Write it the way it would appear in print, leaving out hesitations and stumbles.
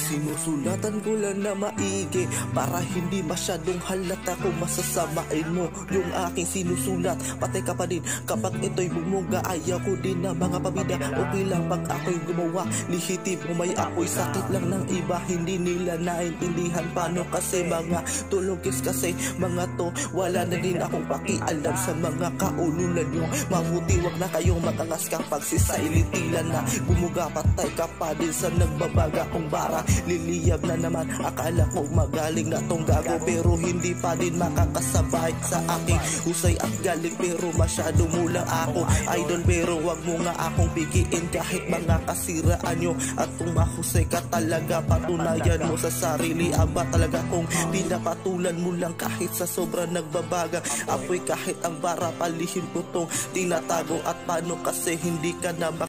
Sinusulatan ko lang na maigi para hindi masyadong halata kung masasamain mo yung aking sinusulat. Patay ka pa din kapag ito'y bumuga. Ayaw ko din na mga pabida. Okay lang pag ako'y gumawa, lihitin mo may apoy. Sakit lang ng iba, hindi nila naintindihan paano kasi mga tulogis kasi mga to. Wala na din akong pakialam sa mga kaululan nyo. Mabuti wag na kayong matangas kapag sisailitilan na bumuga. Patay ka pa din sa nagbabaga kong bara. Liliyab na naman, akala ko magaling na tong gago, pero hindi pa din makakasabay sa aking husay at galing. Pero masyado mula ako idol, pero wag mo nga akong bigiin kahit mga kasiraan nyo. At kung mahusay ka talaga, patunayan mo sa sarili. Aba talaga kung pinapatulan mo lang kahit sa sobrang nagbabaga. Apoy kahit ang bara, palihim ko tong tinatago. At paano kasi hindi ka na